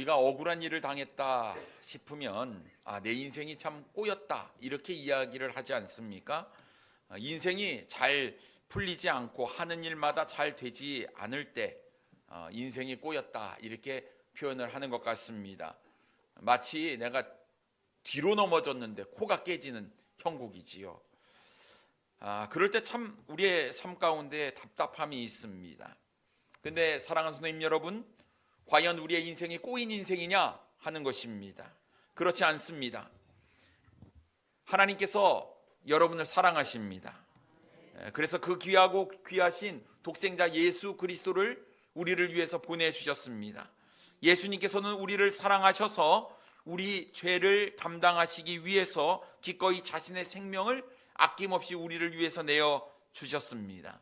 우리가 억울한 일을 당했다 싶으면 내 인생이 참 꼬였다 이렇게 이야기를 하지 않습니까? 인생이 잘 풀리지 않고 하는 일마다 잘 되지 않을 때 인생이 꼬였다 이렇게 표현을 하는 것 같습니다. 마치 내가 뒤로 넘어졌는데 코가 깨지는 형국이지요. 그럴 때 참 우리의 삶 가운데 답답함이 있습니다. 근데 사랑하는 선생님 여러분, 과연 우리의 인생이 꼬인 인생이냐 하는 것입니다. 그렇지 않습니다. 하나님께서 여러분을 사랑하십니다. 그래서 그 귀하고 귀하신 독생자 예수 그리스도를 우리를 위해서 보내주셨습니다. 예수님께서는 우리를 사랑하셔서 우리 죄를 담당하시기 위해서 기꺼이 자신의 생명을 아낌없이 우리를 위해서 내어주셨습니다.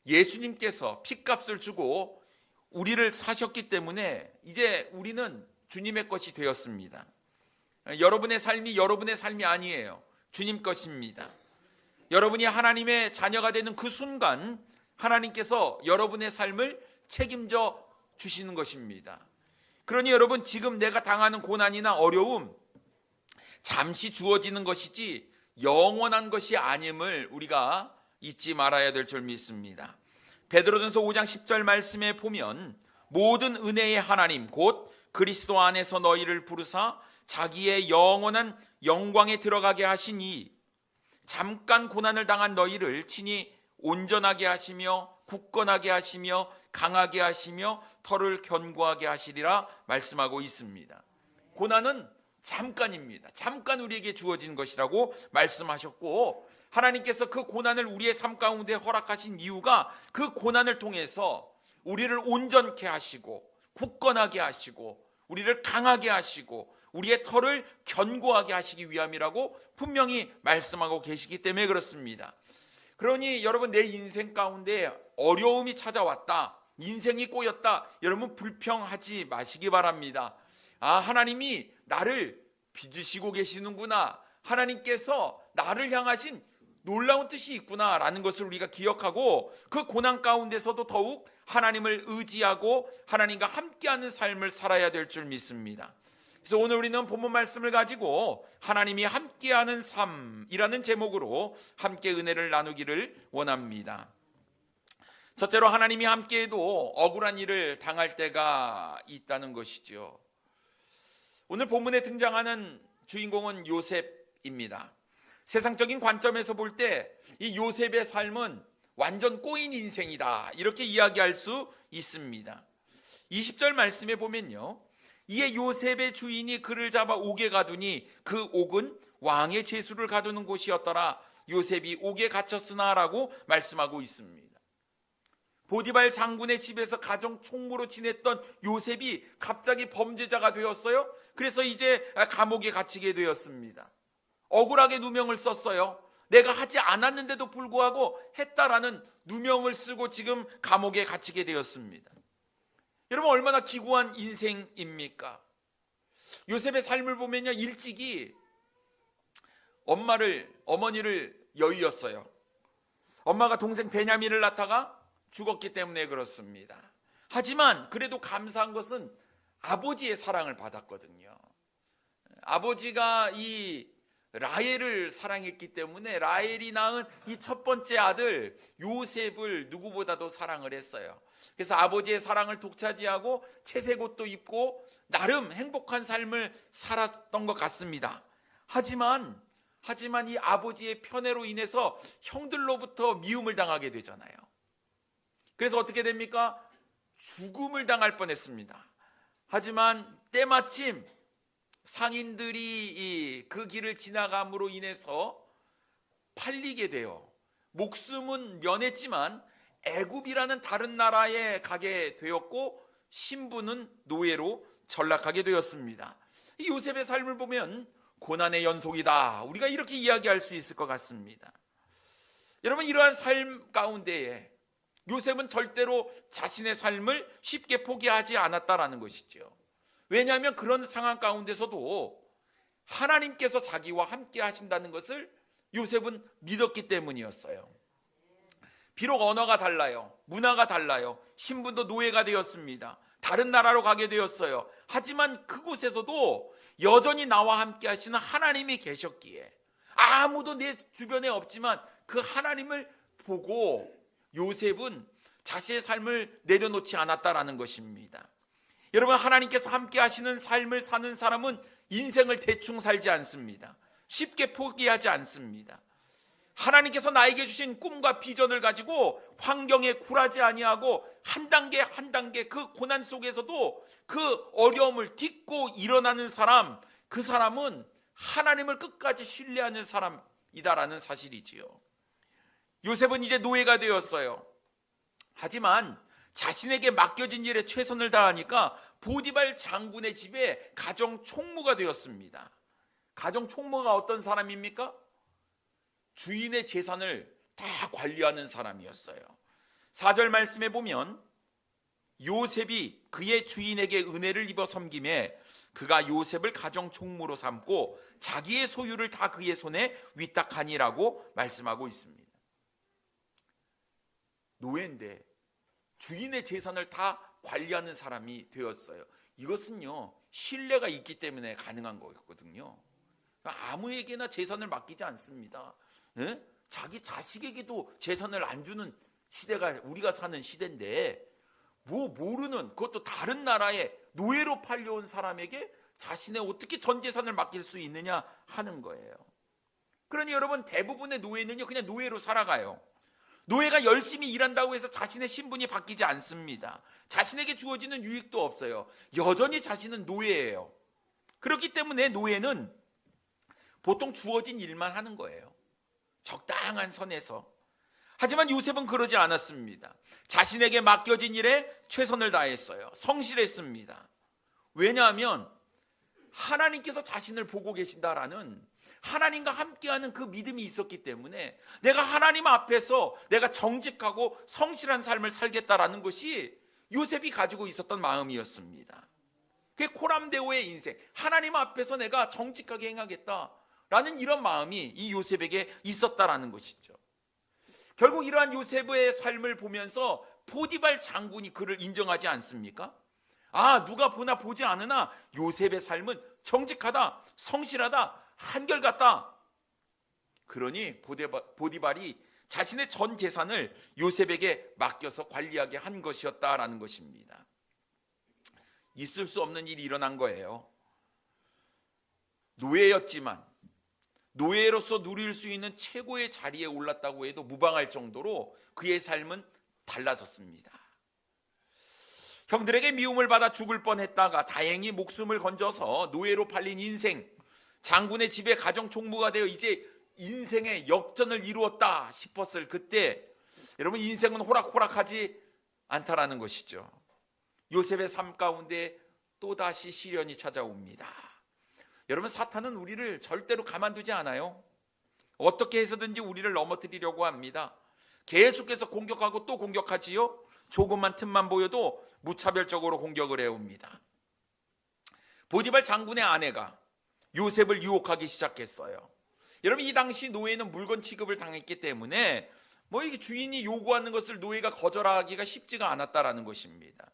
예수님께서 핏값을 주고 우리를 사셨기 때문에 이제 우리는 주님의 것이 되었습니다. 여러분의 삶이 아니에요. 주님 것입니다. 여러분이 하나님의 자녀가 되는 그 순간 하나님께서 여러분의 삶을 책임져 주시는 것입니다. 그러니 여러분, 지금 내가 당하는 고난이나 어려움 잠시 주어지는 것이지 영원한 것이 아님을 우리가 잊지 말아야 될 줄 믿습니다. 베드로전서 5장 10절 말씀에 보면 모든 은혜의 하나님 곧 그리스도 안에서 너희를 부르사 자기의 영원한 영광에 들어가게 하시니 잠깐 고난을 당한 너희를 친히 온전하게 하시며 굳건하게 하시며 강하게 하시며 털을 견고하게 하시리라 말씀하고 있습니다. 고난은 잠깐입니다. 잠깐 우리에게 주어진 것이라고 말씀하셨고, 하나님께서 그 고난을 우리의 삶 가운데 허락하신 이유가 그 고난을 통해서 우리를 온전케 하시고 굳건하게 하시고 우리를 강하게 하시고 우리의 털을 견고하게 하시기 위함이라고 분명히 말씀하고 계시기 때문에 그렇습니다. 그러니 여러분, 내 인생 가운데 어려움이 찾아왔다, 인생이 꼬였다, 여러분 불평하지 마시기 바랍니다. 하나님이 나를 빚으시고 계시는구나, 하나님께서 나를 향하신 놀라운 뜻이 있구나 라는 것을 우리가 기억하고 그 고난 가운데서도 더욱 하나님을 의지하고 하나님과 함께하는 삶을 살아야 될 줄 믿습니다. 그래서 오늘 우리는 본문 말씀을 가지고 하나님이 함께하는 삶이라는 제목으로 함께 은혜를 나누기를 원합니다. 첫째로, 하나님이 함께해도 억울한 일을 당할 때가 있다는 것이죠. 오늘 본문에 등장하는 주인공은 요셉입니다. 세상적인 관점에서 볼 때 이 요셉의 삶은 완전 꼬인 인생이다 이렇게 이야기할 수 있습니다. 20절 말씀에 보면요, 이에 요셉의 주인이 그를 잡아 옥에 가두니 그 옥은 왕의 죄수를 가두는 곳이었더라. 요셉이 옥에 갇혔으나 라고 말씀하고 있습니다. 보디발 장군의 집에서 가정 총무로 지냈던 요셉이 갑자기 범죄자가 되었어요. 그래서 이제 감옥에 갇히게 되었습니다. 억울하게 누명을 썼어요. 내가 하지 않았는데도 불구하고 했다라는 누명을 쓰고 지금 감옥에 갇히게 되었습니다. 여러분, 얼마나 기구한 인생입니까? 요셉의 삶을 보면요, 일찍이 어머니를 여의었어요. 엄마가 동생 베냐민을 낳다가 죽었기 때문에 그렇습니다. 하지만 그래도 감사한 것은 아버지의 사랑을 받았거든요. 아버지가 이 라헬을 사랑했기 때문에 라헬이 낳은 이 첫 번째 아들 요셉을 누구보다도 사랑을 했어요. 그래서 아버지의 사랑을 독차지하고 채색 옷도 입고 나름 행복한 삶을 살았던 것 같습니다. 하지만 이 아버지의 편애로 인해서 형들로부터 미움을 당하게 되잖아요. 그래서 어떻게 됩니까? 죽음을 당할 뻔했습니다. 하지만 때마침 상인들이 그 길을 지나감으로 인해서 팔리게 돼요. 목숨은 면했지만 애굽이라는 다른 나라에 가게 되었고 신부는 노예로 전락하게 되었습니다. 이 요셉의 삶을 보면 고난의 연속이다, 우리가 이렇게 이야기할 수 있을 것 같습니다. 여러분, 이러한 삶 가운데에 요셉은 절대로 자신의 삶을 쉽게 포기하지 않았다라는 것이죠. 왜냐하면 그런 상황 가운데서도 하나님께서 자기와 함께 하신다는 것을 요셉은 믿었기 때문이었어요. 비록 언어가 달라요, 문화가 달라요, 신분도 노예가 되었습니다, 다른 나라로 가게 되었어요. 하지만 그곳에서도 여전히 나와 함께 하시는 하나님이 계셨기에 아무도 내 주변에 없지만 그 하나님을 보고 요셉은 자신의 삶을 내려놓지 않았다라는 것입니다. 여러분, 하나님께서 함께 하시는 삶을 사는 사람은 인생을 대충 살지 않습니다. 쉽게 포기하지 않습니다. 하나님께서 나에게 주신 꿈과 비전을 가지고 환경에 굴하지 아니하고 한 단계 한 단계 그 고난 속에서도 그 어려움을 딛고 일어나는 사람, 그 사람은 하나님을 끝까지 신뢰하는 사람이다라는 사실이지요. 요셉은 이제 노예가 되었어요. 하지만 자신에게 맡겨진 일에 최선을 다하니까 보디발 장군의 집에 가정 총무가 되었습니다. 가정 총무가 어떤 사람입니까? 주인의 재산을 다 관리하는 사람이었어요. 4절 말씀에 보면 요셉이 그의 주인에게 은혜를 입어 섬김에 그가 요셉을 가정 총무로 삼고 자기의 소유를 다 그의 손에 위탁하니라고 말씀하고 있습니다. 노예인데 주인의 재산을 다 관리하는 사람이 되었어요. 이것은요, 신뢰가 있기 때문에 가능한 거였거든요. 아무에게나 재산을 맡기지 않습니다. 네? 자기 자식에게도 재산을 안 주는 시대가 우리가 사는 시대인데 뭐 모르는, 그것도 다른 나라에 노예로 팔려온 사람에게 자신의 어떻게 전 재산을 맡길 수 있느냐 하는 거예요. 그러니 여러분, 대부분의 노예는요 그냥 노예로 살아가요. 노예가 열심히 일한다고 해서 자신의 신분이 바뀌지 않습니다. 자신에게 주어지는 유익도 없어요. 여전히 자신은 노예예요. 그렇기 때문에 노예는 보통 주어진 일만 하는 거예요. 적당한 선에서. 하지만 요셉은 그러지 않았습니다. 자신에게 맡겨진 일에 최선을 다했어요. 성실했습니다. 왜냐하면 하나님께서 자신을 보고 계신다라는, 하나님과 함께하는 그 믿음이 있었기 때문에 내가 하나님 앞에서 내가 정직하고 성실한 삶을 살겠다라는 것이 요셉이 가지고 있었던 마음이었습니다. 그게 코람데오의 인생, 하나님 앞에서 내가 정직하게 행하겠다라는 이런 마음이 이 요셉에게 있었다라는 것이죠. 결국 이러한 요셉의 삶을 보면서 보디발 장군이 그를 인정하지 않습니까? 아, 누가 보나 보지 않으나 요셉의 삶은 정직하다, 성실하다, 한결같다. 그러니 보디발이 자신의 전 재산을 요셉에게 맡겨서 관리하게 한 것이었다라는 것입니다. 있을 수 없는 일이 일어난 거예요. 노예였지만 노예로서 누릴 수 있는 최고의 자리에 올랐다고 해도 무방할 정도로 그의 삶은 달라졌습니다. 형들에게 미움을 받아 죽을 뻔했다가 다행히 목숨을 건져서 노예로 팔린 인생, 장군의 집에 가정 총무가 되어 이제 인생의 역전을 이루었다 싶었을 그때, 여러분, 인생은 호락호락하지 않다라는 것이죠. 요셉의 삶 가운데 또다시 시련이 찾아옵니다. 여러분, 사탄은 우리를 절대로 가만두지 않아요. 어떻게 해서든지 우리를 넘어뜨리려고 합니다. 계속해서 공격하고 또 공격하지요. 조금만 틈만 보여도 무차별적으로 공격을 해옵니다. 보디발 장군의 아내가 요셉을 유혹하기 시작했어요. 여러분, 이 당시 노예는 물건 취급을 당했기 때문에 이게 주인이 요구하는 것을 노예가 거절하기가 쉽지가 않았다라는 것입니다.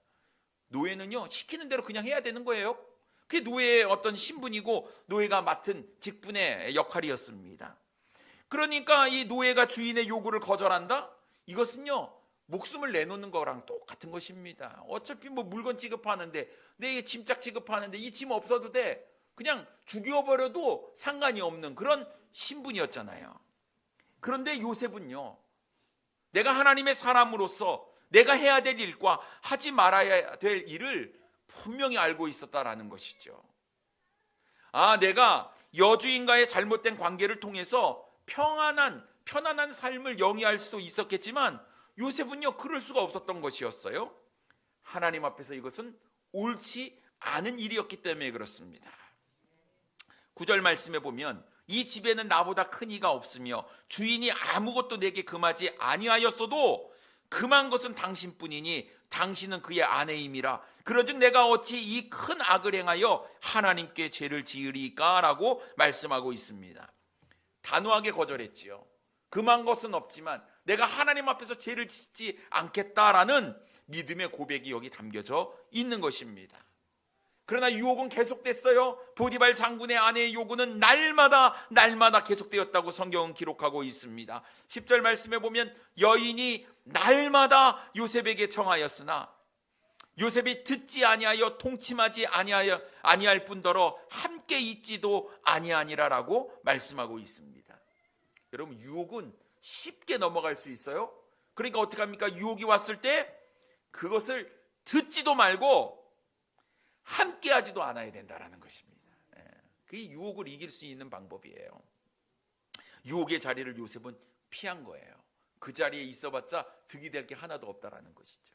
노예는요, 시키는 대로 그냥 해야 되는 거예요. 그게 노예의 어떤 신분이고 노예가 맡은 직분의 역할이었습니다. 그러니까 이 노예가 주인의 요구를 거절한다? 이것은요, 목숨을 내놓는 거랑 똑같은 것입니다. 어차피 물건 취급하는데, 내 짐짝 취급하는데 이 짐 없어도 돼, 그냥 죽여버려도 상관이 없는 그런 신분이었잖아요. 그런데 요셉은요, 내가 하나님의 사람으로서 내가 해야 될 일과 하지 말아야 될 일을 분명히 알고 있었다라는 것이죠. 아, 내가 여주인과의 잘못된 관계를 통해서 편안한 삶을 영위할 수도 있었겠지만 요셉은요, 그럴 수가 없었던 것이었어요. 하나님 앞에서 이것은 옳지 않은 일이었기 때문에 그렇습니다. 9절 말씀에 보면 이 집에는 나보다 큰 이가 없으며 주인이 아무것도 내게 금하지 아니하였어도 금한 것은 당신뿐이니 당신은 그의 아내임이라. 그런즉 내가 어찌 이 큰 악을 행하여 하나님께 죄를 지으리까? 라고 말씀하고 있습니다. 단호하게 거절했지요. 금한 것은 없지만 내가 하나님 앞에서 죄를 짓지 않겠다라는 믿음의 고백이 여기 담겨져 있는 것입니다. 그러나 유혹은 계속됐어요. 보디발 장군의 아내의 요구는 날마다 계속되었다고 성경은 기록하고 있습니다. 10절 말씀에 보면 여인이 날마다 요셉에게 청하였으나 요셉이 듣지 아니하여 통침하지 아니할 뿐더러 함께 있지도 아니하니라라고 말씀하고 있습니다. 여러분, 유혹은 쉽게 넘어갈 수 있어요. 그러니까 어떻게 합니까? 유혹이 왔을 때 그것을 듣지도 말고 함께 하지도 않아야 된다라는 것입니다. 그게 유혹을 이길 수 있는 방법이에요. 유혹의 자리를 요셉은 피한 거예요. 그 자리에 있어봤자 득이 될 게 하나도 없다라는 것이죠.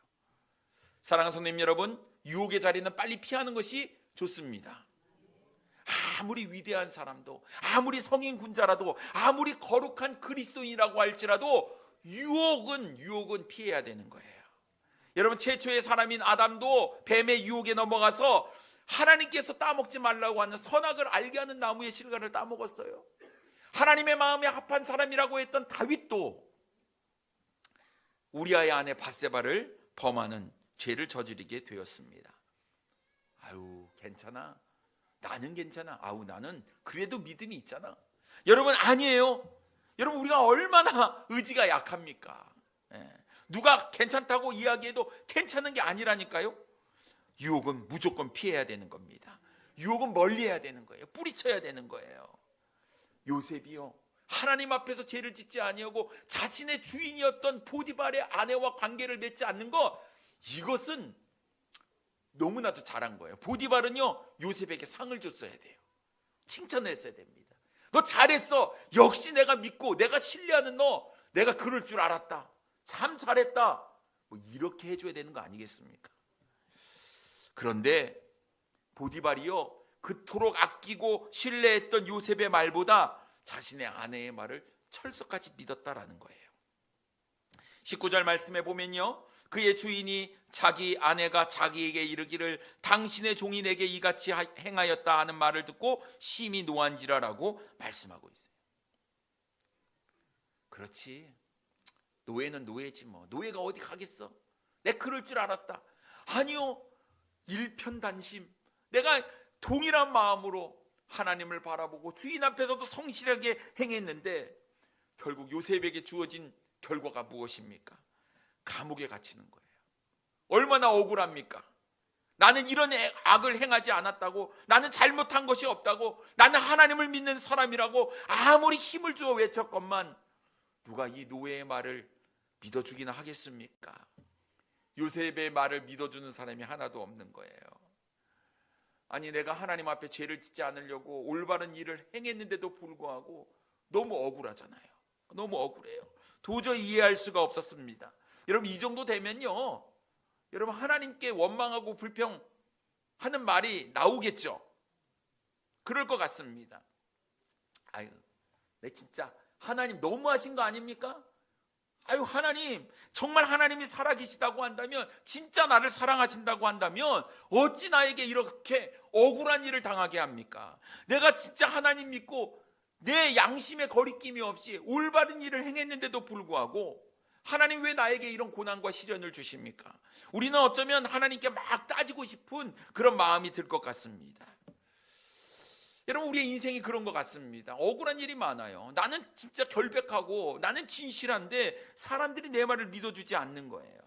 사랑하는 성도님 여러분, 유혹의 자리는 빨리 피하는 것이 좋습니다. 아무리 위대한 사람도, 아무리 성인 군자라도, 아무리 거룩한 그리스도인이라고 할지라도 유혹은 피해야 되는 거예요. 여러분, 최초의 사람인 아담도 뱀의 유혹에 넘어가서 하나님께서 따먹지 말라고 하는 선악을 알게 하는 나무의 실과를 따먹었어요. 하나님의 마음에 합한 사람이라고 했던 다윗도 우리아의 아내 밧세바를 범하는 죄를 저지르게 되었습니다. 아유, 괜찮아. 나는 괜찮아. 아우, 나는 그래도 믿음이 있잖아. 여러분, 아니에요. 여러분, 우리가 얼마나 의지가 약합니까? 누가 괜찮다고 이야기해도 괜찮은 게 아니라니까요. 유혹은 무조건 피해야 되는 겁니다. 유혹은 멀리해야 되는 거예요. 뿌리쳐야 되는 거예요. 요셉이요, 하나님 앞에서 죄를 짓지 아니하고 자신의 주인이었던 보디발의 아내와 관계를 맺지 않는 것, 이것은 너무나도 잘한 거예요. 보디발은요, 요셉에게 상을 줬어야 돼요. 칭찬을 했어야 됩니다. 너 잘했어. 역시 내가 믿고 내가 신뢰하는 너, 내가 그럴 줄 알았다. 참 잘했다. 뭐 이렇게 해줘야 되는 거 아니겠습니까? 그런데 보디발이요, 그토록 아끼고 신뢰했던 요셉의 말보다 자신의 아내의 말을 철석같이 믿었다라는 거예요. 19절 말씀에 보면요, 그의 주인이 자기 아내가 자기에게 이르기를 당신의 종이 내게 이같이 행하였다 하는 말을 듣고 심히 노한지라라고 말씀하고 있어요. 그렇지, 노예는 노예지 뭐. 노예가 어디 가겠어? 내가 그럴 줄 알았다. 아니요, 일편단심. 내가 동일한 마음으로 하나님을 바라보고 주인 앞에서도 성실하게 행했는데 결국 요셉에게 주어진 결과가 무엇입니까? 감옥에 갇히는 거예요. 얼마나 억울합니까? 나는 이런 악을 행하지 않았다고, 나는 잘못한 것이 없다고, 나는 하나님을 믿는 사람이라고 아무리 힘을 주어 외쳤건만 누가 이 노예의 말을 믿어주기나 하겠습니까? 요셉의 말을 믿어주는 사람이 하나도 없는 거예요. 아니, 내가 하나님 앞에 죄를 짓지 않으려고 올바른 일을 행했는데도 불구하고 너무 억울하잖아요. 너무 억울해요. 도저히 이해할 수가 없었습니다. 여러분, 이 정도 되면요, 여러분, 하나님께 원망하고 불평하는 말이 나오겠죠. 그럴 것 같습니다. 아유, 내 진짜 하나님 너무하신 거 아닙니까? 아유, 하나님, 정말 하나님이 살아계시다고 한다면, 진짜 나를 사랑하신다고 한다면 어찌 나에게 이렇게 억울한 일을 당하게 합니까? 내가 진짜 하나님 믿고 내 양심에 거리낌이 없이 올바른 일을 행했는데도 불구하고 하나님 왜 나에게 이런 고난과 시련을 주십니까? 우리는 어쩌면 하나님께 막 따지고 싶은 그런 마음이 들 것 같습니다. 여러분, 우리의 인생이 그런 것 같습니다. 억울한 일이 많아요. 나는 진짜 결백하고 나는 진실한데 사람들이 내 말을 믿어주지 않는 거예요.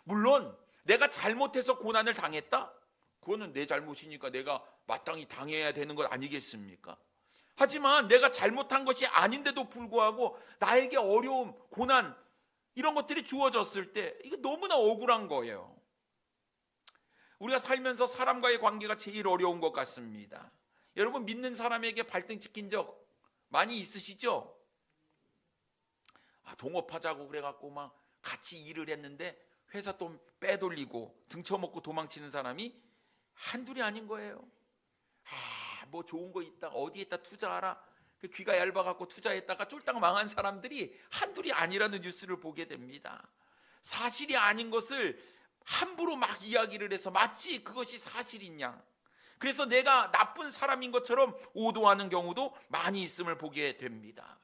물론 내가 잘못해서 고난을 당했다? 그거는 내 잘못이니까 내가 마땅히 당해야 되는 것 아니겠습니까? 하지만 내가 잘못한 것이 아닌데도 불구하고 나에게 어려움, 고난, 이런 것들이 주어졌을 때 이게 너무나 억울한 거예요. 우리가 살면서 사람과의 관계가 제일 어려운 것 같습니다. 여러분, 믿는 사람에게 발등 찍힌 적 많이 있으시죠? 동업하자고 그래갖고 막 같이 일을 했는데 회사 돈 빼돌리고 등쳐먹고 도망치는 사람이 한둘이 아닌 거예요. 뭐 좋은 거 있다, 어디에다 투자하라, 귀가 얇아갖고 투자했다가 쫄딱 망한 사람들이 한둘이 아니라는 뉴스를 보게 됩니다. 사실이 아닌 것을 함부로 막 이야기를 해서 마치 그것이 사실인 양, 그래서 내가 나쁜 사람인 것처럼 오도하는 경우도 많이 있음을 보게 됩니다.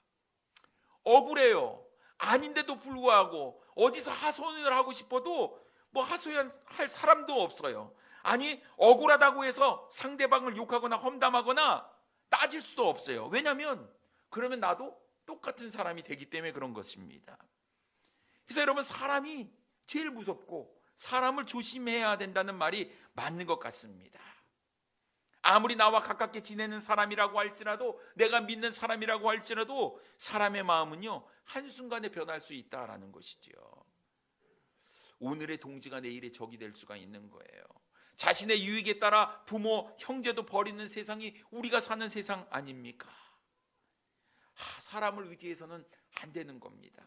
억울해요. 아닌데도 불구하고 어디서 하소연을 하고 싶어도 뭐 하소연할 사람도 없어요. 아니, 억울하다고 해서 상대방을 욕하거나 험담하거나 따질 수도 없어요. 왜냐하면 그러면 나도 똑같은 사람이 되기 때문에 그런 것입니다. 그래서 여러분, 사람이 제일 무섭고 사람을 조심해야 된다는 말이 맞는 것 같습니다. 아무리 나와 가깝게 지내는 사람이라고 할지라도, 내가 믿는 사람이라고 할지라도 사람의 마음은요, 한순간에 변할 수 있다라는 것이죠. 오늘의 동지가 내일의 적이 될 수가 있는 거예요. 자신의 유익에 따라 부모, 형제도 버리는 세상이 우리가 사는 세상 아닙니까? 사람을 의지해서는 안 되는 겁니다.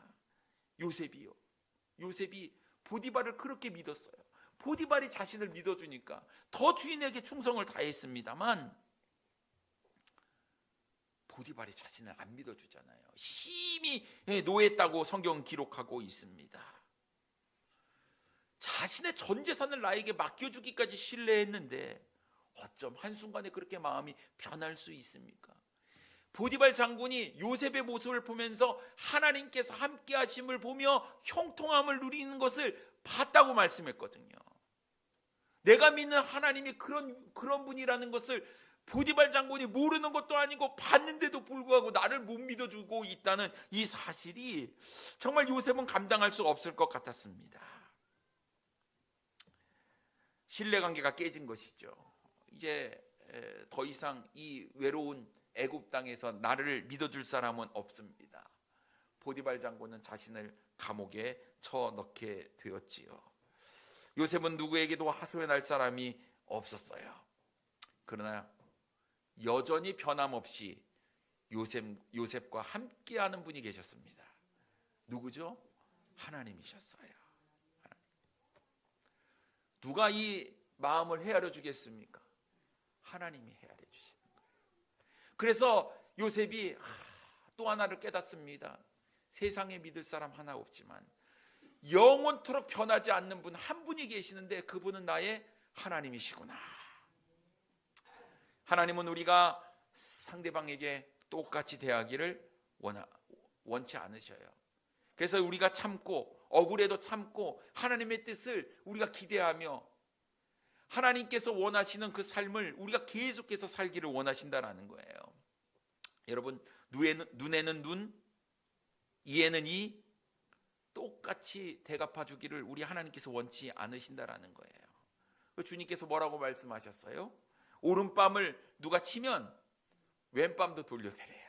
요셉이 보디발을 그렇게 믿었어요. 보디발이 자신을 믿어주니까 더 주인에게 충성을 다했습니다만, 보디발이 자신을 안 믿어주잖아요. 심히 노했다고 성경은 기록하고 있습니다. 자신의 전 재산을 나에게 맡겨주기까지 신뢰했는데 어쩜 한순간에 그렇게 마음이 변할 수 있습니까? 보디발 장군이 요셉의 모습을 보면서 하나님께서 함께 하심을 보며 형통함을 누리는 것을 봤다고 말씀했거든요. 내가 믿는 하나님이 그런 분이라는 것을 보디발 장군이 모르는 것도 아니고 봤는데도 불구하고 나를 못 믿어주고 있다는 이 사실이 정말 요셉은 감당할 수 없을 것 같았습니다. 신뢰관계가 깨진 것이죠. 이제 더 이상 이 외로운 애굽 땅에서 나를 믿어줄 사람은 없습니다. 보디발 장군은 자신을 감옥에 쳐넣게 되었지요. 요셉은 누구에게도 하소연할 사람이 없었어요. 그러나 여전히 변함없이 요셉과 함께하는 분이 계셨습니다. 누구죠? 하나님이셨어요. 누가 이 마음을 헤아려 주겠습니까? 하나님이 헤아려 주시는 거예요. 그래서 요셉이 또 하나를 깨닫습니다. 세상에 믿을 사람 하나 없지만 영원토록 변하지 않는 분 한 분이 계시는데 그분은 나의 하나님이시구나. 하나님은 우리가 상대방에게 똑같이 대하기를 원치 않으셔요. 그래서 우리가 참고, 억울해도 참고 하나님의 뜻을 우리가 기대하며 하나님께서 원하시는 그 삶을 우리가 계속해서 살기를 원하신다라는 거예요. 여러분, 눈에는 눈, 이에는 이, 똑같이 대갚아 주기를 우리 하나님께서 원치 않으신다라는 거예요. 주님께서 뭐라고 말씀하셨어요? 오른밤을 누가 치면 왼밤도 돌려대래요.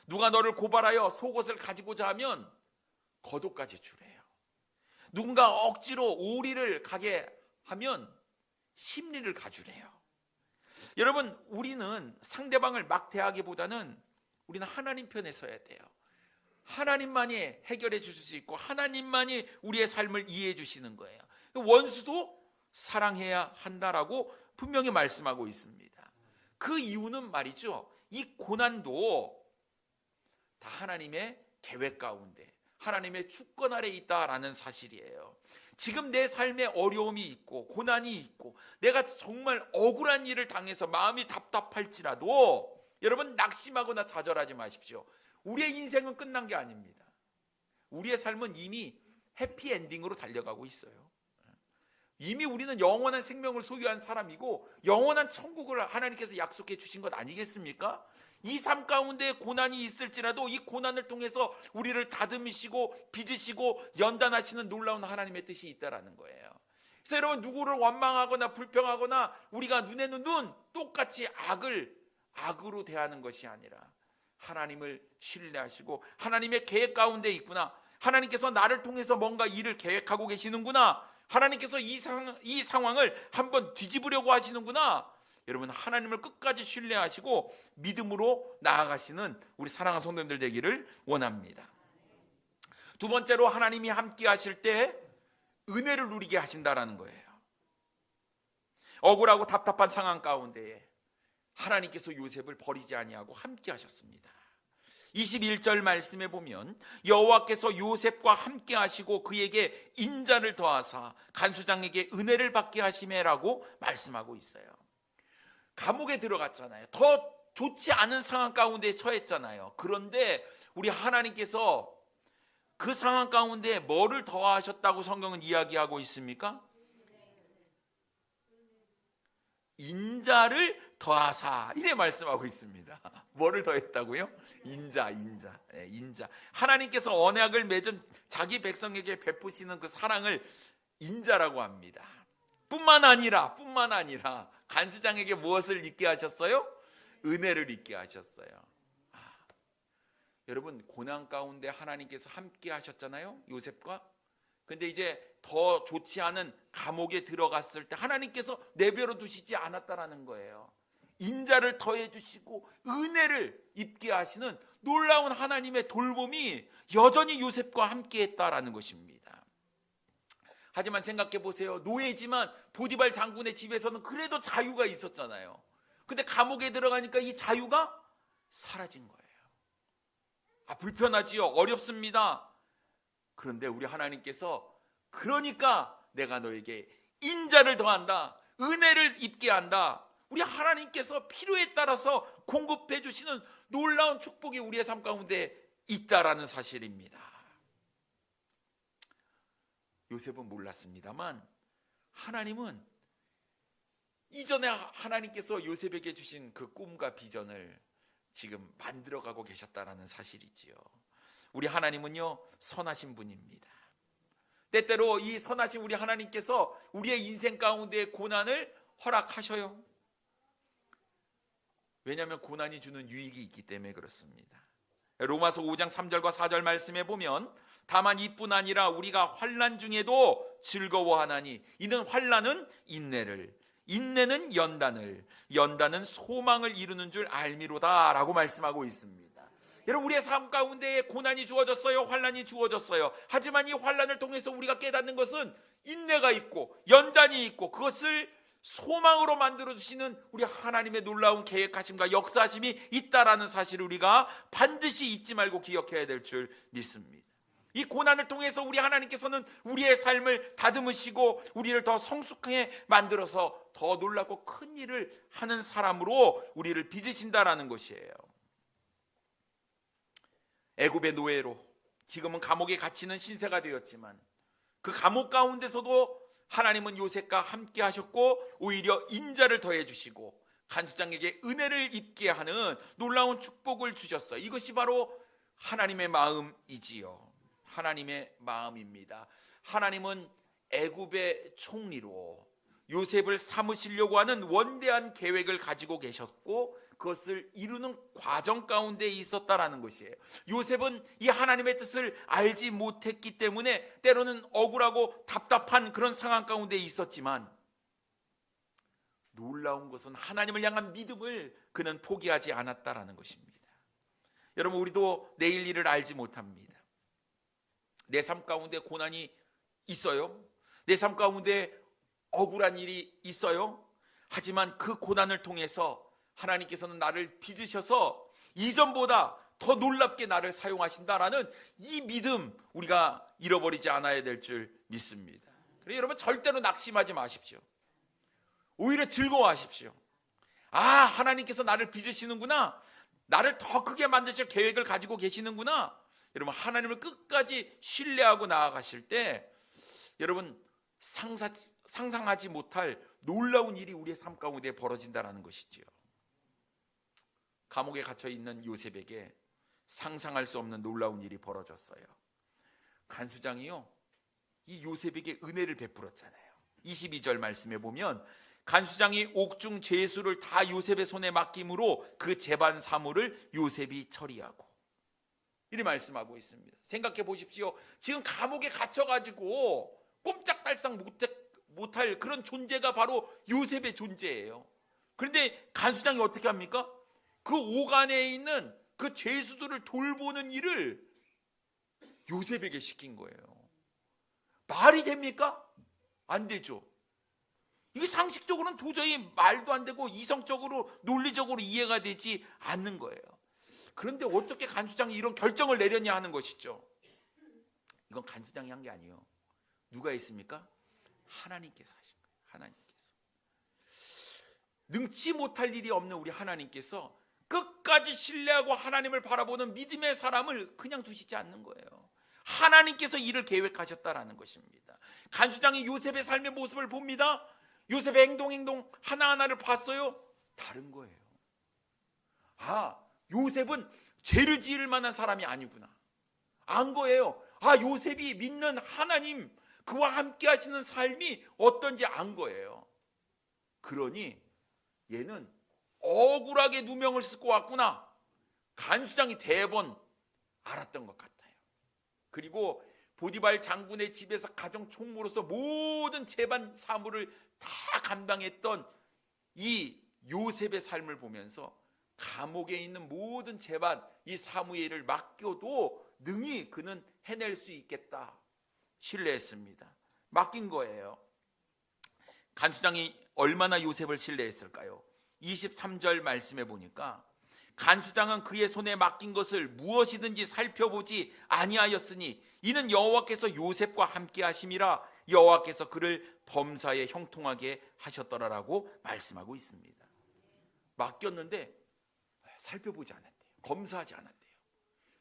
누가 너를 고발하여 속옷을 가지고자 하면 겉옷까지 주래요. 누군가 억지로 오리를 가게 하면 심리를 가주래요. 여러분, 우리는 상대방을 막 대하기보다는 우리는 하나님 편에 서야 돼요. 하나님만이 해결해 주실 수 있고 하나님만이 우리의 삶을 이해해 주시는 거예요. 원수도 사랑해야 한다라고 분명히 말씀하고 있습니다. 그 이유는 말이죠, 이 고난도 다 하나님의 계획 가운데 하나님의 주권 아래 있다라는 사실이에요. 지금 내 삶에 어려움이 있고 고난이 있고 내가 정말 억울한 일을 당해서 마음이 답답할지라도 여러분, 낙심하거나 좌절하지 마십시오. 우리의 인생은 끝난 게 아닙니다. 우리의 삶은 이미 해피엔딩으로 달려가고 있어요. 이미 우리는 영원한 생명을 소유한 사람이고 영원한 천국을 하나님께서 약속해 주신 것 아니겠습니까? 이 삶 가운데 고난이 있을지라도 이 고난을 통해서 우리를 다듬으시고 빚으시고 연단하시는 놀라운 하나님의 뜻이 있다라는 거예요. 그래서 여러분, 누구를 원망하거나 불평하거나 우리가 눈에는 눈, 똑같이 악으로 대하는 것이 아니라 하나님을 신뢰하시고 하나님의 계획 가운데 있구나, 하나님께서 나를 통해서 뭔가 일을 계획하고 계시는구나, 하나님께서 이 상황을 한번 뒤집으려고 하시는구나, 여러분, 하나님을 끝까지 신뢰하시고 믿음으로 나아가시는 우리 사랑하는 성도님들 되기를 원합니다. 두 번째로, 하나님이 함께 하실 때 은혜를 누리게 하신다라는 거예요. 억울하고 답답한 상황 가운데에 하나님께서 요셉을 버리지 아니하고 함께 하셨습니다. 21절 말씀에 보면 여호와께서 요셉과 함께 하시고 그에게 인자를 더하사 간수장에게 은혜를 받게 하시매라고 말씀하고 있어요. 감옥에 들어갔잖아요. 더 좋지 않은 상황 가운데 처했잖아요. 그런데 우리 하나님께서 그 상황 가운데 뭐를 더하셨다고 성경은 이야기하고 있습니까? 인자를 더하사, 이래 말씀하고 있습니다. 뭐를 더했다고요? 인자. 하나님께서 언약을 맺은 자기 백성에게 베푸시는 그 사랑을 인자라고 합니다. 뿐만 아니라 간수장에게 무엇을 있게 하셨어요? 은혜를 있게 하셨어요. 여러분, 고난 가운데 하나님께서 함께 하셨잖아요, 요셉과. 근데 이제 더 좋지 않은 감옥에 들어갔을 때 하나님께서 내버려 두시지 않았다라는 거예요. 인자를 더해 주시고 은혜를 입게 하시는 놀라운 하나님의 돌봄이 여전히 요셉과 함께 했다라는 것입니다. 하지만 생각해 보세요. 노예지만 보디발 장군의 집에서는 그래도 자유가 있었잖아요. 근데 감옥에 들어가니까 이 자유가 사라진 거예요. 불편하지요. 어렵습니다. 그런데 우리 하나님께서 그러니까 내가 너에게 인자를 더한다, 은혜를 입게 한다. 우리 하나님께서 필요에 따라서 공급해 주시는 놀라운 축복이 우리의 삶 가운데 있다라는 사실입니다. 요셉은 몰랐습니다만 하나님은 이전에 하나님께서 요셉에게 주신 그 꿈과 비전을 지금 만들어가고 계셨다라는 사실이지요. 우리 하나님은요, 선하신 분입니다. 때때로 이 선하신 우리 하나님께서 우리의 인생 가운데 고난을 허락하셔요. 왜냐하면 고난이 주는 유익이 있기 때문에 그렇습니다. 로마서 5장 3절과 4절 말씀에 보면 다만 이뿐 아니라 우리가 환난 중에도 즐거워하나니 이는 환난은 인내를, 인내는 연단을, 연단은 소망을 이루는 줄 알미로다 라고 말씀하고 있습니다. 여러분, 우리의 삶 가운데 고난이 주어졌어요. 환난이 주어졌어요. 하지만 이 환난을 통해서 우리가 깨닫는 것은 인내가 있고 연단이 있고 그것을 소망으로 만들어주시는 우리 하나님의 놀라운 계획하심과 역사하심이 있다라는 사실을 우리가 반드시 잊지 말고 기억해야 될 줄 믿습니다. 이 고난을 통해서 우리 하나님께서는 우리의 삶을 다듬으시고 우리를 더 성숙하게 만들어서 더 놀랍고 큰 일을 하는 사람으로 우리를 빚으신다라는 것이에요. 애굽의 노예로 지금은 감옥에 갇히는 신세가 되었지만 그 감옥 가운데서도 하나님은 요셉과 함께 하셨고 오히려 인자를 더해 주시고 간수장에게 은혜를 입게 하는 놀라운 축복을 주셨어요. 이것이 바로 하나님의 마음이지요. 하나님의 마음입니다. 하나님은 애굽의 총리로 요셉을 삼으시려고 하는 원대한 계획을 가지고 계셨고 그것을 이루는 과정 가운데 있었다라는 것이에요. 요셉은 이 하나님의 뜻을 알지 못했기 때문에 때로는 억울하고 답답한 그런 상황 가운데 있었지만 놀라운 것은 하나님을 향한 믿음을 그는 포기하지 않았다라는 것입니다. 여러분, 우리도 내일 일을 알지 못합니다. 내 삶 가운데 고난이 있어요. 내 삶 가운데 억울한 일이 있어요. 하지만 그 고난을 통해서 하나님께서는 나를 빚으셔서 이전보다 더 놀랍게 나를 사용하신다라는 이 믿음 우리가 잃어버리지 않아야 될 줄 믿습니다. 그래서 여러분, 절대로 낙심하지 마십시오. 오히려 즐거워하십시오. 하나님께서 나를 빚으시는구나, 나를 더 크게 만드실 계획을 가지고 계시는구나. 여러분, 하나님을 끝까지 신뢰하고 나아가실 때 여러분 상상하지 못할 놀라운 일이 우리의 삶 가운데 벌어진다는 것이지요. 감옥에 갇혀 있는 요셉에게 상상할 수 없는 놀라운 일이 벌어졌어요. 간수장이요, 이 요셉에게 은혜를 베풀었잖아요. 22절 말씀에 보면 간수장이 옥중 죄수를 다 요셉의 손에 맡김으로 그 재반 사물을 요셉이 처리하고, 이렇게 말씀하고 있습니다. 생각해 보십시오. 지금 감옥에 갇혀가지고 꼼짝달싹 못할 그런 존재가 바로 요셉의 존재예요. 그런데 간수장이 어떻게 합니까? 그 옥안에 있는 그 죄수들을 돌보는 일을 요셉에게 시킨 거예요. 말이 됩니까? 안 되죠. 이게 상식적으로는 도저히 말도 안 되고 이성적으로 논리적으로 이해가 되지 않는 거예요. 그런데 어떻게 간수장이 이런 결정을 내렸냐 하는 것이죠. 이건 간수장이 한 게 아니에요. 누가 했습니까? 하나님께서 하신 거예요. 하나님께서. 능치 못할 일이 없는 우리 하나님께서 끝까지 신뢰하고 하나님을 바라보는 믿음의 사람을 그냥 두시지 않는 거예요. 하나님께서 이를 계획하셨다라는 것입니다. 간수장이 요셉의 삶의 모습을 봅니다. 요셉의 행동 하나하나를 봤어요? 다른 거예요. 아, 요셉은 죄를 지을 만한 사람이 아니구나 안 거예요. 아, 요셉이 믿는 하나님, 그와 함께 하시는 삶이 어떤지 안 거예요. 그러니 얘는 억울하게 누명을 쓰고 왔구나, 간수장이 대번 알았던 것 같아요. 그리고 보디발 장군의 집에서 가정 총무로서 모든 재반 사무를 다 감당했던 이 요셉의 삶을 보면서 감옥에 있는 모든 재반 이 사무의 일을 맡겨도 능히 그는 해낼 수 있겠다 신뢰했습니다. 맡긴 거예요. 간수장이 얼마나 요셉을 신뢰했을까요? 23절 말씀에 보니까 간수장은 그의 손에 맡긴 것을 무엇이든지 살펴보지 아니하였으니 이는 여호와께서 요셉과 함께 하심이라 여호와께서 그를 범사에 형통하게 하셨더라라고 말씀하고 있습니다. 맡겼는데 살펴보지 않았대요. 검사하지 않았대요.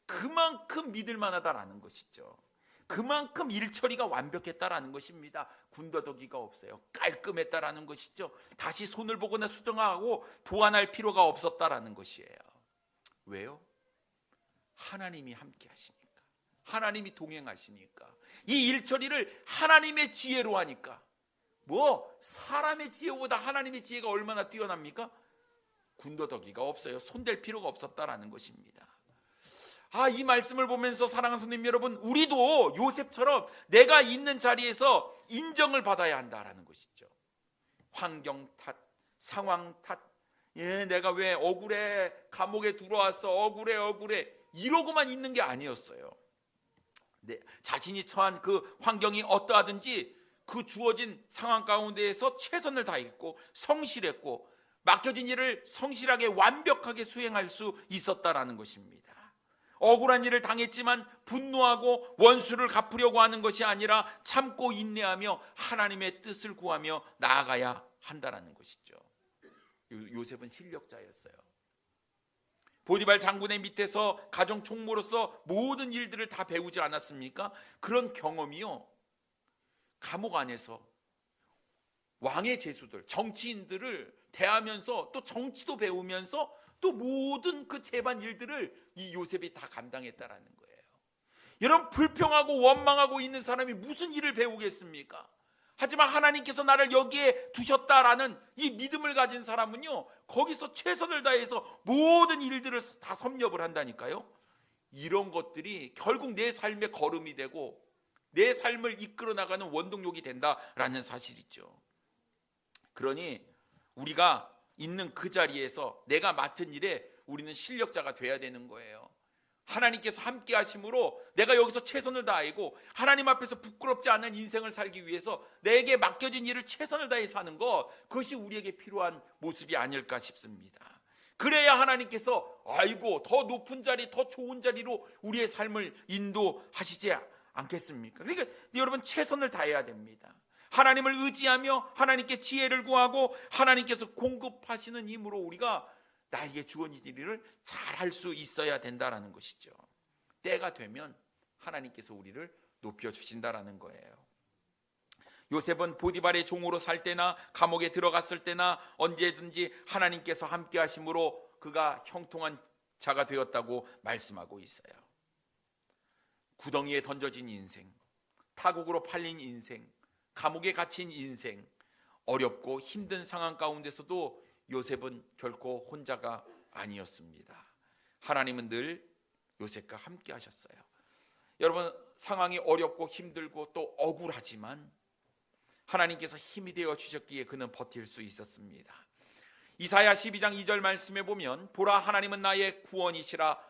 그만큼 믿을 만하다라는 것이죠. 그만큼 일처리가 완벽했다라는 것입니다. 군더더기가 없어요. 깔끔했다라는 것이죠. 다시 손을 보거나 수정하고 보완할 필요가 없었다라는 것이에요. 왜요? 하나님이 함께 하시니까, 하나님이 동행하시니까, 이 일처리를 하나님의 지혜로 하니까. 뭐 사람의 지혜보다 하나님의 지혜가 얼마나 뛰어납니까? 군더더기가 없어요. 손댈 필요가 없었다라는 것입니다. 아, 이 말씀을 보면서 사랑하는 손님 여러분, 우리도 요셉처럼 내가 있는 자리에서 인정을 받아야 한다라는 것이죠. 환경 탓, 상황 탓, 내가 왜 억울해, 감옥에 들어왔어, 억울해 이러고만 있는 게 아니었어요. 자신이 처한 그 환경이 어떠하든지 그 주어진 상황 가운데에서 최선을 다했고 성실했고 맡겨진 일을 성실하게 완벽하게 수행할 수 있었다라는 것입니다. 억울한 일을 당했지만 분노하고 원수를 갚으려고 하는 것이 아니라 참고 인내하며 하나님의 뜻을 구하며 나아가야 한다라는 것이죠. 요셉은 실력자였어요. 보디발 장군의 밑에서 가정 총무로서 모든 일들을 다 배우지 않았습니까? 그런 경험이요, 감옥 안에서 왕의 제수들, 정치인들을 대하면서 또 정치도 배우면서 또 모든 그 재반 일들을 이 요셉이 다 감당했다라는 거예요. 여러분, 불평하고 원망하고 있는 사람이 무슨 일을 배우겠습니까? 하지만 하나님께서 나를 여기에 두셨다라는 이 믿음을 가진 사람은요, 거기서 최선을 다해서 모든 일들을 다 섭렵을 한다니까요. 이런 것들이 결국 내 삶의 걸음이 되고 내 삶을 이끌어 나가는 원동력이 된다라는 사실이죠. 그러니 우리가 있는 그 자리에서 내가 맡은 일에 우리는 실력자가 돼야 되는 거예요. 하나님께서 함께 하심으로 내가 여기서 최선을 다하고 하나님 앞에서 부끄럽지 않은 인생을 살기 위해서 내게 맡겨진 일을 최선을 다해서 하는 것, 그것이 우리에게 필요한 모습이 아닐까 싶습니다. 그래야 하나님께서 아이고 더 높은 자리, 더 좋은 자리로 우리의 삶을 인도하시지 않겠습니까? 그러니까 여러분, 최선을 다해야 됩니다. 하나님을 의지하며 하나님께 지혜를 구하고 하나님께서 공급하시는 힘으로 우리가 나에게 주어진 일을 잘 할 수 있어야 된다라는 것이죠. 때가 되면 하나님께서 우리를 높여주신다라는 거예요. 요셉은 보디발의 종으로 살 때나 감옥에 들어갔을 때나 언제든지 하나님께서 함께 하심으로 그가 형통한 자가 되었다고 말씀하고 있어요. 구덩이에 던져진 인생, 타국으로 팔린 인생, 감옥에 갇힌 인생, 어렵고 힘든 상황 가운데서도 요셉은 결코 혼자가 아니었습니다. 하나님은 늘 요셉과 함께 하셨어요. 여러분, 상황이 어렵고 힘들고 또 억울하지만 하나님께서 힘이 되어 주셨기에 그는 버틸 수 있었습니다. 이사야 12장 2절 말씀에 보면 보라, 하나님은 나의 구원이시라,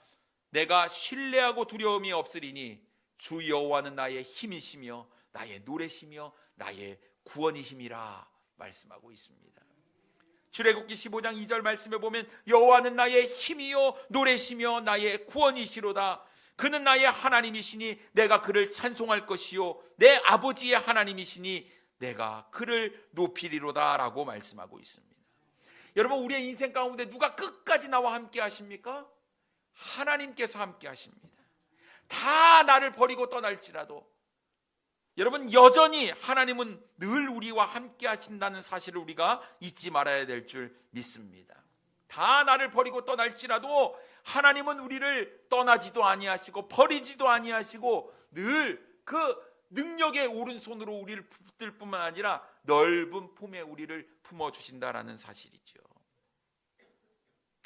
내가 신뢰하고 두려움이 없으리니 주 여호와는 나의 힘이시며 나의 노래시며 나의 구원이심이라 말씀하고 있습니다. 출애굽기 15장 2절 말씀에 보면 여호와는 나의 힘이요 노래시며 나의 구원이시로다. 그는 나의 하나님이시니 내가 그를 찬송할 것이요 내 아버지의 하나님이시니 내가 그를 높이리로다 라고 말씀하고 있습니다. 여러분, 우리의 인생 가운데 누가 끝까지 나와 함께 하십니까? 하나님께서 함께 하십니다. 다 나를 버리고 떠날지라도 여러분, 여전히 하나님은 늘 우리와 함께 하신다는 사실을 우리가 잊지 말아야 될 줄 믿습니다. 다 나를 버리고 떠날지라도 하나님은 우리를 떠나지도 아니하시고 버리지도 아니하시고 늘 그 능력의 오른손으로 우리를 붙들 뿐만 아니라 넓은 품에 우리를 품어주신다라는 사실이죠.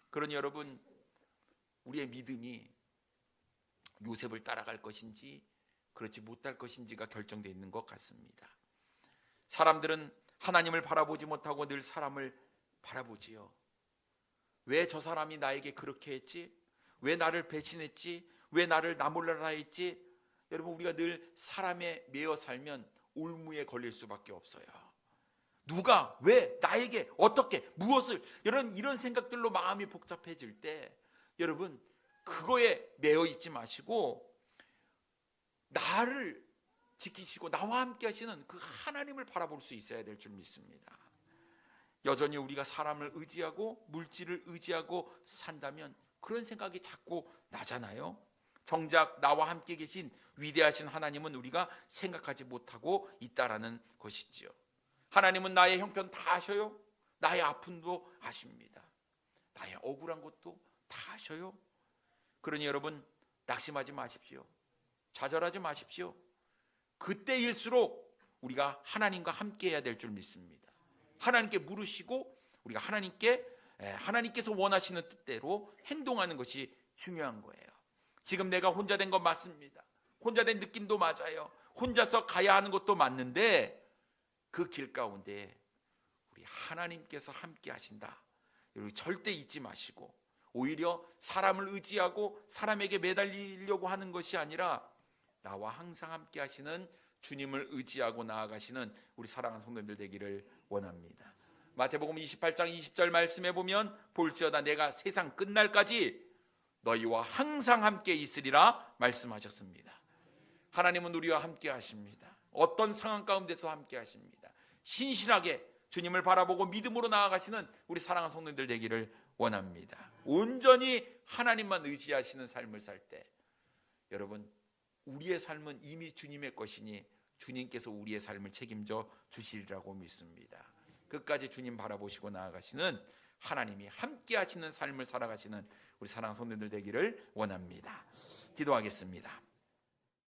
그러니 여러분, 우리의 믿음이 요셉을 따라갈 것인지 그렇지 못할 것인지가 결정되어 있는 것 같습니다. 사람들은 하나님을 바라보지 못하고 늘 사람을 바라보지요. 왜 저 사람이 나에게 그렇게 했지? 왜 나를 배신했지? 왜 나를 나 몰라라 했지? 여러분, 우리가 늘 사람에 매여 살면 올무에 걸릴 수밖에 없어요. 누가, 왜, 나에게, 어떻게, 무엇을, 이런 생각들로 마음이 복잡해질 때 여러분, 그거에 매여 있지 마시고 나를 지키시고 나와 함께 하시는 그 하나님을 바라볼 수 있어야 될 줄 믿습니다. 여전히 우리가 사람을 의지하고 물질을 의지하고 산다면 그런 생각이 자꾸 나잖아요. 정작 나와 함께 계신 위대하신 하나님은 우리가 생각하지 못하고 있다라는 것이지요. 하나님은 나의 형편 다 아셔요. 나의 아픔도 아십니다. 나의 억울한 것도 다 아셔요. 그러니 여러분, 낙심하지 마십시오. 좌절하지 마십시오. 그때일수록 우리가 하나님과 함께 해야 될 줄 믿습니다. 하나님께 물으시고 우리가 하나님께서 원하시는 뜻대로 행동하는 것이 중요한 거예요. 지금 내가 혼자 된 건 맞습니다. 혼자 된 느낌도 맞아요. 혼자서 가야 하는 것도 맞는데 그 길 가운데 우리 하나님께서 함께 하신다. 여러분, 절대 잊지 마시고 오히려 사람을 의지하고 사람에게 매달리려고 하는 것이 아니라 나와 항상 함께 하시는 주님을 의지하고 나아가시는 우리 사랑하는 성도님들 되기를 원합니다. 마태복음 28장 20절 말씀에 보면 볼지어다 내가 세상 끝날까지 너희와 항상 함께 있으리라 말씀하셨습니다. 하나님은 우리와 함께 하십니다. 어떤 상황 가운데서 함께 하십니다. 신실하게 주님을 바라보고 믿음으로 나아가시는 우리 사랑하는 성도님들 되기를 원합니다. 온전히 하나님만 의지하시는 삶을 살 때 여러분, 우리의 삶은 이미 주님의 것이니 주님께서 우리의 삶을 책임져 주시리라고 믿습니다. 끝까지 주님 바라보시고 나아가시는 하나님이 함께 하시는 삶을 살아가시는 우리 사랑하는 성도님들 되기를 원합니다. 기도하겠습니다.